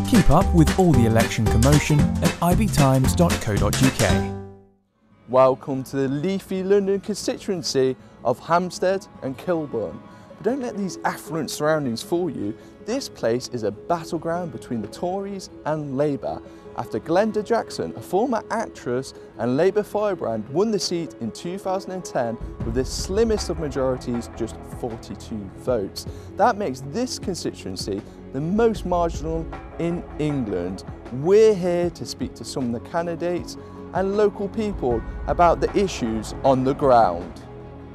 Keep up with all the election commotion at IBTimes.co.uk. Welcome to the leafy London constituency of Hampstead and Kilburn. But don't let these affluent surroundings fool you. This place is a battleground between the Tories and Labour after Glenda Jackson, a former actress and Labour firebrand, won the seat in 2010 with the slimmest of majorities, just 42 votes. That makes this constituency the most marginal in England. We're here to speak to some of the candidates and local people about the issues on the ground.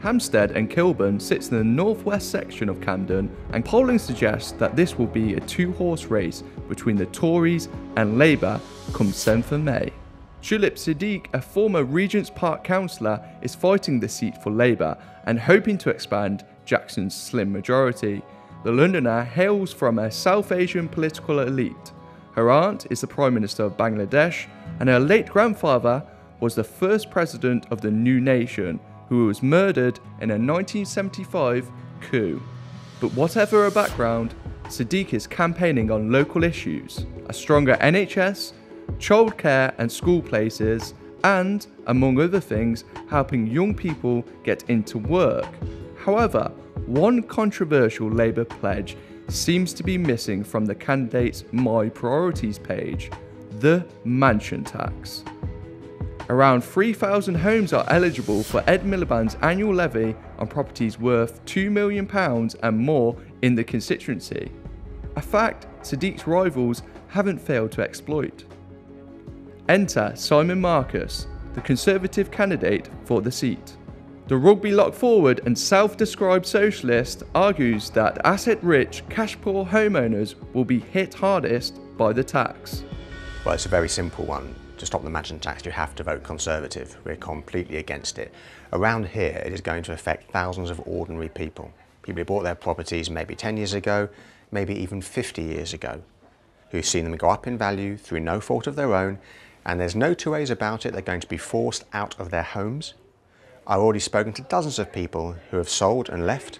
Hampstead and Kilburn sits in the northwest section of Camden, and polling suggests that this will be a two-horse race between the Tories and Labour come 7th of May. Tulip Siddiq, a former Regent's Park councillor, is fighting the seat for Labour and hoping to expand Jackson's slim majority. The Londoner hails from a South Asian political elite. Her aunt is the Prime Minister of Bangladesh, and her late grandfather was the first president of the new nation, who was murdered in a 1975 coup. But whatever her background, Siddiq is campaigning on local issues, a stronger NHS, childcare and school places, and, among other things, helping young people get into work. However, one controversial Labour pledge seems to be missing from the candidate's My Priorities page: the mansion tax. Around 3,000 homes are eligible for Ed Miliband's annual levy on properties worth £2 million and more in the constituency, a fact Siddiq's rivals haven't failed to exploit. Enter Simon Marcus, the Conservative candidate for the seat. The rugby lock forward and self-described socialist argues that asset-rich, cash-poor homeowners will be hit hardest by the tax. Well, it's a very simple one. To stop the mansion tax, you have to vote Conservative. We're completely against it. Around here, it is going to affect thousands of ordinary people. People who bought their properties maybe 10 years ago, maybe even 50 years ago, who've seen them go up in value through no fault of their own, and there's no two ways about it, they're going to be forced out of their homes. I've already spoken to dozens of people who have sold and left.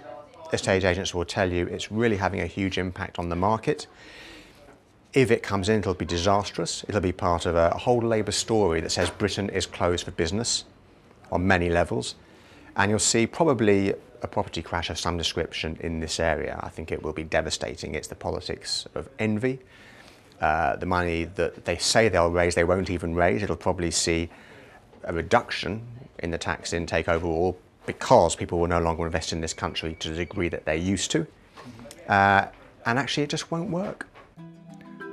Estate agents will tell you it's really having a huge impact on the market. If it comes in, it'll be disastrous. It'll be part of a whole Labour story that says Britain is closed for business on many levels. And you'll see probably a property crash of some description in this area. I think it will be devastating. It's the politics of envy. The money that they say they'll raise, they won't even raise. It'll probably see a reduction in the tax intake overall because people will no longer invest in this country to the degree that they're used to. And actually, it just won't work.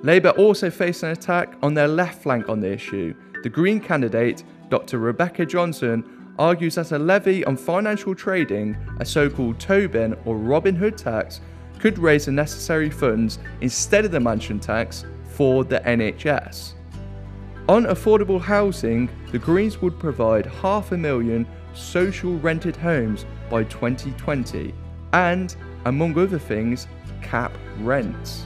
Labour also face an attack on their left flank on the issue. The Green candidate, Dr. Rebecca Johnson, argues that a levy on financial trading, a so-called Tobin or Robin Hood tax, could raise the necessary funds instead of the mansion tax for the NHS. On affordable housing, the Greens would provide 500,000 social rented homes by 2020 and, among other things, cap rents.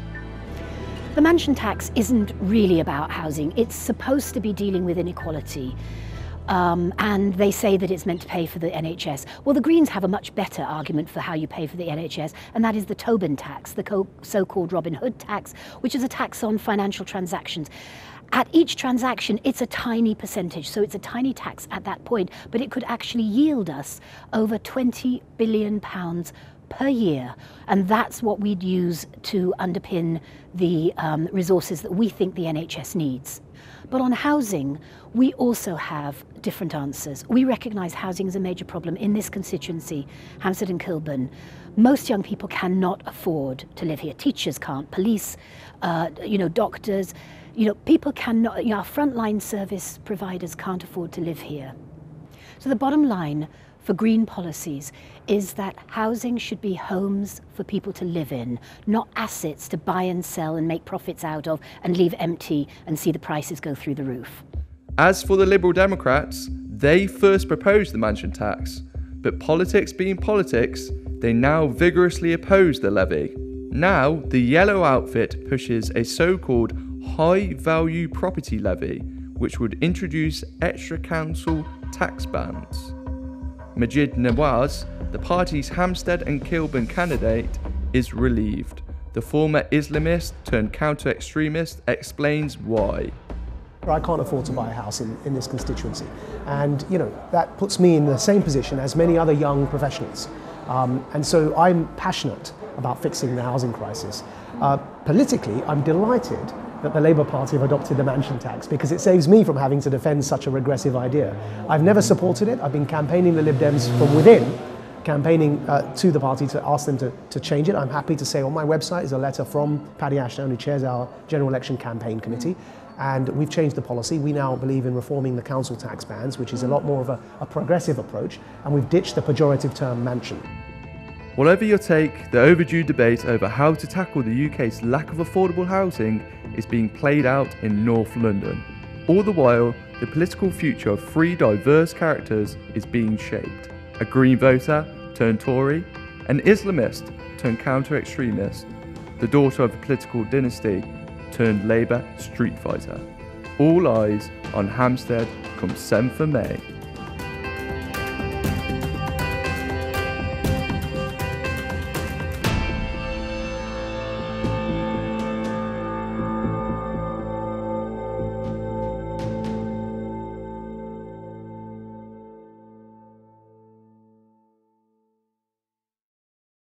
The mansion tax isn't really about housing. It's supposed to be dealing with inequality. And they say that it's meant to pay for the NHS. Well, the Greens have a much better argument for how you pay for the NHS, and that is the Tobin tax, the so-called Robin Hood tax, which is a tax on financial transactions. At each transaction, it's a tiny percentage, so it's a tiny tax at that point, but it could actually yield us over £20 billion per year, and that's what we'd use to underpin the resources that we think the NHS needs. But on housing, we also have different answers. We recognise housing is a major problem in this constituency, Hampstead and Kilburn. Most young people cannot afford to live here. Teachers can't, police, doctors, people cannot, our frontline service providers can't afford to live here. So the bottom line for green policies is that housing should be homes for people to live in, not assets to buy and sell and make profits out of and leave empty and see the prices go through the roof. As for the Liberal Democrats, they first proposed the mansion tax, but politics being politics, they now vigorously oppose the levy. Now, the yellow outfit pushes a so-called high-value property levy, which would introduce extra council tax bands. Majid Nawaz, the party's Hampstead and Kilburn candidate, is relieved. the former Islamist turned counter-extremist, explains why. I can't afford to buy a house in this constituency, and that puts me in the same position as many other young professionals, and so I'm passionate about fixing the housing crisis. Politically, I'm delighted that the Labour Party have adopted the mansion tax because it saves me from having to defend such a regressive idea. I've never supported it. I've been campaigning the Lib Dems from within, campaigning to the party to ask them to change it. I'm happy to say on my website is a letter from Paddy Ashdown, who chairs our General Election Campaign Committee, and we've changed the policy. We now believe in reforming the council tax bands, which is a lot more of a progressive approach, and we've ditched the pejorative term mansion. Whatever your take, the overdue debate over how to tackle the UK's lack of affordable housing is being played out in North London. All the while, the political future of three diverse characters is being shaped. A Green voter turned Tory, an Islamist turned counter-extremist, the daughter of a political dynasty turned Labour street fighter. All eyes on Hampstead come 7th of May.